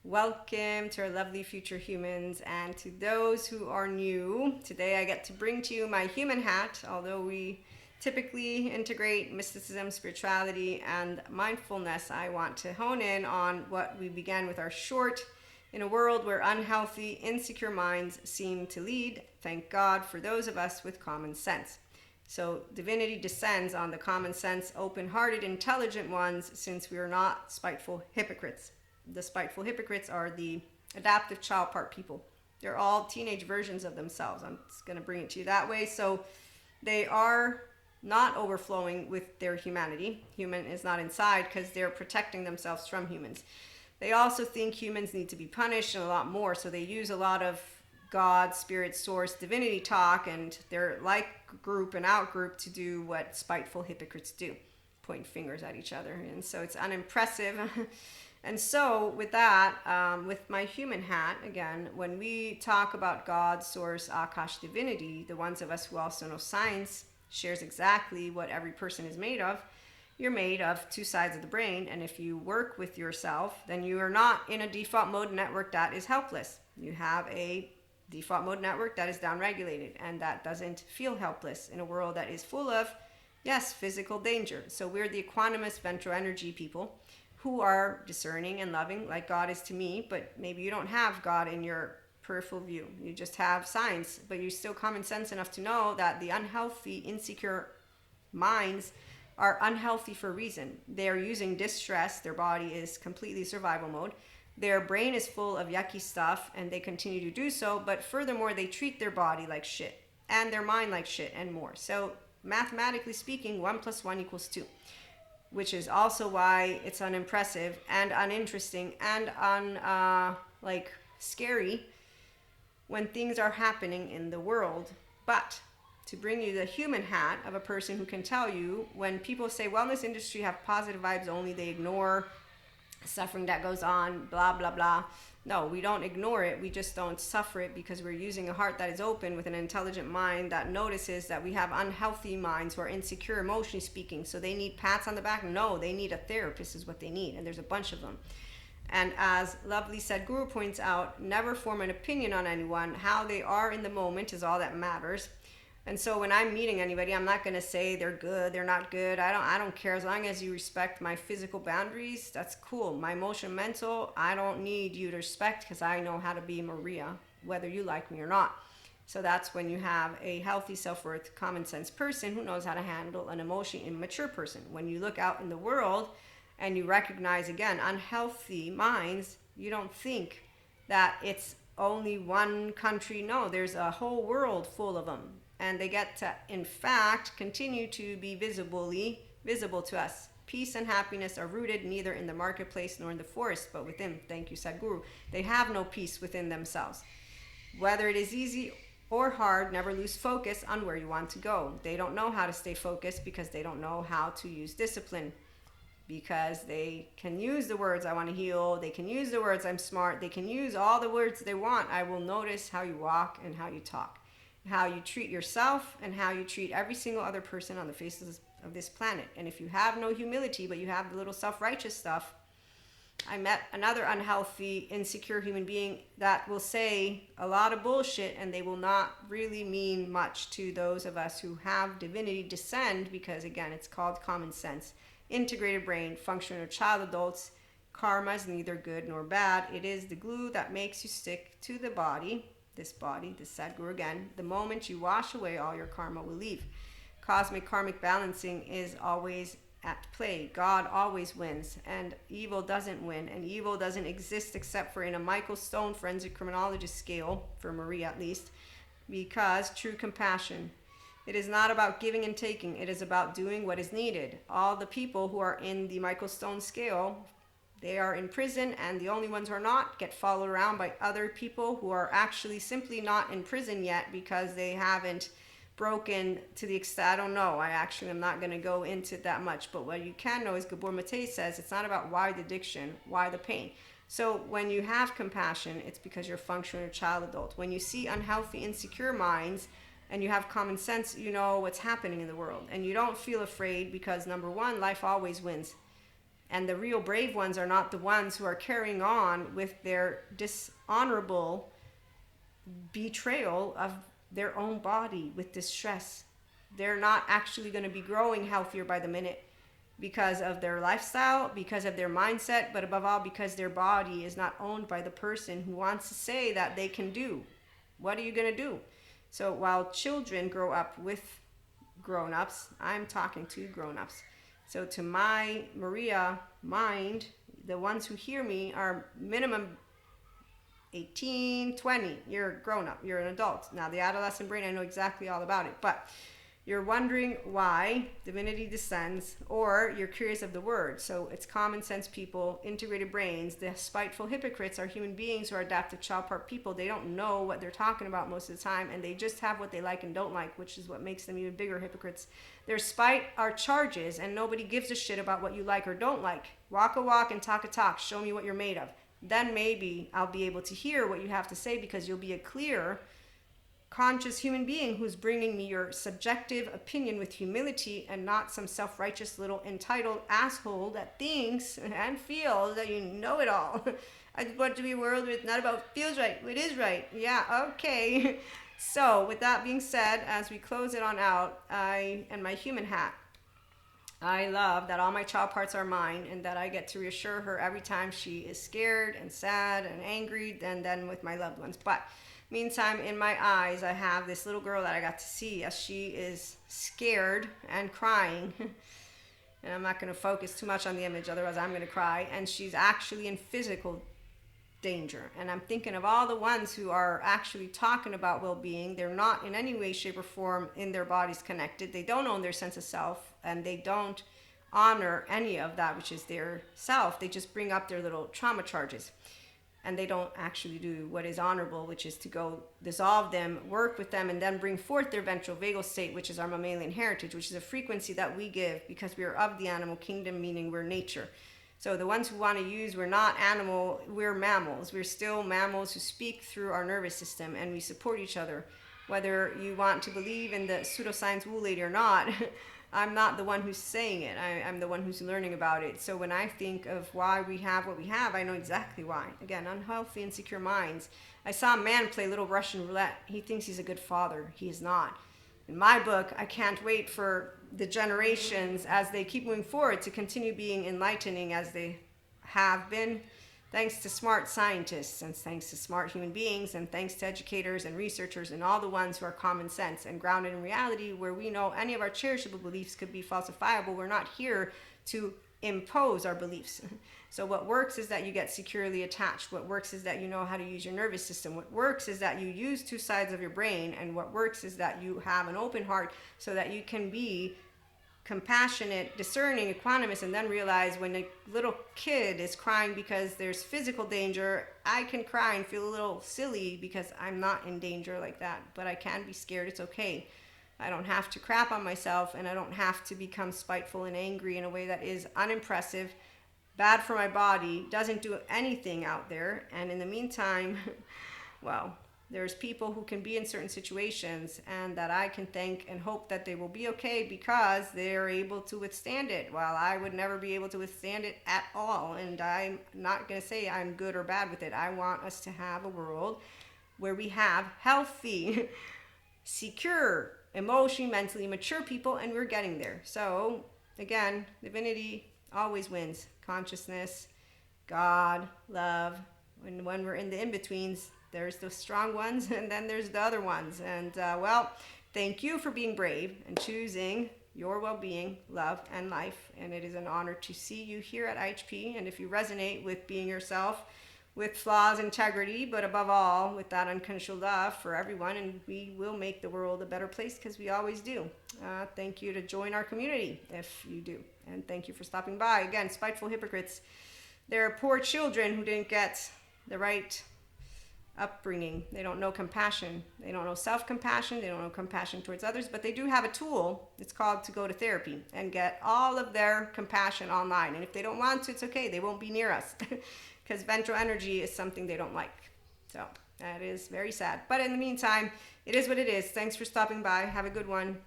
Welcome to our lovely future humans, and to those who are new, today I get to bring to you my human hat. Although we typically integrate mysticism, spirituality, and mindfulness, I want to hone in on what we began with our short. In a world where unhealthy, insecure minds seem to lead, thank God for those of us with common sense. So divinity descends on the common sense, open-hearted, intelligent ones, since we are not spiteful hypocrites. The spiteful hypocrites are the adaptive child part people. They're all teenage versions of themselves. I'm just going to bring it to you that way. So they are not overflowing with their humanity. Human is not inside because they're protecting themselves from humans. They also think humans need to be punished and a lot more. So they use a lot of God, spirit, source, divinity talk, and they're like group and out group to do what spiteful hypocrites do, point fingers at each other. And so it's unimpressive. And so with that, with my human hat, again, when we talk about God, source, Akash, divinity, the ones of us who also know science shares exactly what every person is made of. You're made of two sides of the brain, and if you work with yourself, then you are not in a default mode network that is helpless. You have a default mode network that is downregulated, and that doesn't feel helpless in a world that is full of, yes, physical danger. So we're the equanimous ventral energy people who are discerning and loving like God is to me, but maybe you don't have God in your peripheral view. You just have science, but you're still common sense enough to know that the unhealthy, insecure minds are unhealthy for a reason. They're using distress. Their body is completely survival mode. Their brain is full of yucky stuff, and they continue to do so, but furthermore, they treat their body like shit and their mind like shit and more. So mathematically speaking, 1 + 1 = 2. Which is also why it's unimpressive and uninteresting and scary when things are happening in the world. But to bring you the human hat of a person who can tell you when people say wellness industry have positive vibes only, they ignore suffering that goes on, blah, blah, blah. No, we don't ignore it. We just don't suffer it because we're using a heart that is open with an intelligent mind that notices that we have unhealthy minds who are insecure, emotionally speaking. So they need pats on the back? No, they need a therapist is what they need. And there's a bunch of them. And as lovely Sadhguru points out, never form an opinion on anyone. How they are in the moment is all that matters. And so when I'm meeting anybody, I'm not going to say they're good, they're not good. I don't care. As long as you respect my physical boundaries, that's cool. My emotional, mental, I don't need you to respect because I know how to be Maria, whether you like me or not. So that's when you have a healthy self-worth, common sense person who knows how to handle an emotionally immature person. When you look out in the world and you recognize, again, unhealthy minds, you don't think that it's only one country. No, there's a whole world full of them. And they get to, in fact, continue to be visible to us. Peace and happiness are rooted neither in the marketplace nor in the forest, but within. Thank you, Sadhguru. They have no peace within themselves. Whether it is easy or hard, never lose focus on where you want to go. They don't know how to stay focused because they don't know how to use discipline. Because they can use the words, I want to heal. They can use the words, I'm smart. They can use all the words they want. I will notice how you walk and how you talk. How you treat yourself and how you treat every single other person on the face of this planet. And if you have no humility, but you have the little self-righteous stuff, I met another unhealthy, insecure human being that will say a lot of bullshit and they will not really mean much to those of us who have divinity descend because, again, it's called common sense. Integrated brain, functional child adults. Karma is neither good nor bad. It is the glue that makes you stick to the body. This Sadhguru again, the moment you wash away, all your karma will leave. Cosmic karmic balancing is always at play. God always wins, and evil doesn't win, and evil doesn't exist except for in a Michael Stone forensic criminologist scale, for Maria at least, because true compassion. It is not about giving and taking. It is about doing what is needed. All the people who are in the Michael Stone scale, they are in prison, and the only ones who are not get followed around by other people who are actually simply not in prison yet because they haven't broken to the extent, I don't know. I actually am not going to go into it that much. But what you can know is Gabor Mate says it's not about why the addiction, why the pain. So when you have compassion, it's because you're functioning child adult. When you see unhealthy, insecure minds and you have common sense, you know what's happening in the world. And you don't feel afraid because, number one, life always wins. And the real brave ones are not the ones who are carrying on with their dishonorable betrayal of their own body with distress. They're not actually going to be growing healthier by the minute because of their lifestyle, because of their mindset, but above all, because their body is not owned by the person who wants to say that they can do. What are you going to do? So while children grow up with grown-ups, I'm talking to grown-ups. So to my Maria mind, the ones who hear me are minimum 18, 20. You're a grown-up, you're an adult. Now the adolescent brain, I know exactly all about it, but you're wondering why divinity descends, or you're curious of the word. So it's common sense people, integrated brains. The spiteful hypocrites are human beings who are adaptive child part people. They don't know what they're talking about most of the time, and they just have what they like and don't like, which is what makes them even bigger hypocrites. Their spite are charges, and nobody gives a shit about what you like or don't like. Walk a walk and talk a talk. Show me what you're made of. Then maybe I'll be able to hear what you have to say, because you'll be a clear, conscious human being who's bringing me your subjective opinion with humility, and not some self-righteous little entitled asshole that thinks and feels that you know it all. I just want to be a world where it's not about what feels right, what is right. Yeah, okay. So with that being said, as we close it on out, and my human hat, I love that all my child parts are mine, and that I get to reassure her every time she is scared and sad and angry, and then with my loved ones. But meantime, in my eyes, I have this little girl that I got to see as she is scared and crying. And I'm not going to focus too much on the image, otherwise I'm going to cry. And she's actually in physical danger. And I'm thinking of all the ones who are actually talking about well-being. They're not in any way, shape, or form in their bodies connected. They don't own their sense of self, and they don't honor any of that which is their self. They just bring up their little trauma charges. And they don't actually do what is honorable, which is to go dissolve them, work with them, and then bring forth their ventral vagal state, which is our mammalian heritage, which is a frequency that we give because we are of the animal kingdom, meaning we're nature. So the ones who want to use, we're not animal, we're mammals. We're still mammals who speak through our nervous system, and we support each other. Whether you want to believe in the pseudoscience woo lady or not, I'm not the one who's saying it. I'm the one who's learning about it. So when I think of why we have what we have, I know exactly why. Again, unhealthy, insecure minds. I saw a man play little Russian roulette. He thinks he's a good father. He is not. In my book, I can't wait for the generations as they keep moving forward to continue being enlightening as they have been, thanks to smart scientists, and thanks to smart human beings, and thanks to educators and researchers and all the ones who are common sense and grounded in reality, where we know any of our cherishable beliefs could be falsifiable. We're not here to impose our beliefs. So what works is that you get securely attached. What works is that you know how to use your nervous system. What works is that you use two sides of your brain. And what works is that you have an open heart so that you can be compassionate, discerning, equanimous, and then realize when a little kid is crying because there's physical danger, I can cry and feel a little silly because I'm not in danger like that. But I can be scared. It's okay. I don't have to crap on myself, and I don't have to become spiteful and angry in a way that is unimpressive, bad for my body, doesn't do anything out there. And in the meantime, well, there's people who can be in certain situations, and that I can thank and hope that they will be okay because they're able to withstand it, while I would never be able to withstand it at all. And I'm not going to say I'm good or bad with it. I want us to have a world where we have healthy, secure, emotionally, mentally mature people, and we're getting there. So again, divinity always wins. Consciousness, God, love. And when we're in the in-betweens, there's the strong ones, and then there's the other ones. And well, thank you for being brave and choosing your well-being, love, and life. And it is an honor to see you here at IHP. And if you resonate with being yourself, with flaws, integrity, but above all, with that unconditional love for everyone, and we will make the world a better place, because we always do. Thank you to join our community if you do. And thank you for stopping by. Again, spiteful hypocrites. They're poor children who didn't get the right upbringing. They don't know compassion. They don't know self-compassion. They don't know compassion towards others, but they do have a tool. It's called to go to therapy and get all of their compassion online. And if they don't want to, it's okay. They won't be near us because ventral energy is something they don't like. So that is very sad. But in the meantime, it is what it is. Thanks for stopping by. Have a good one.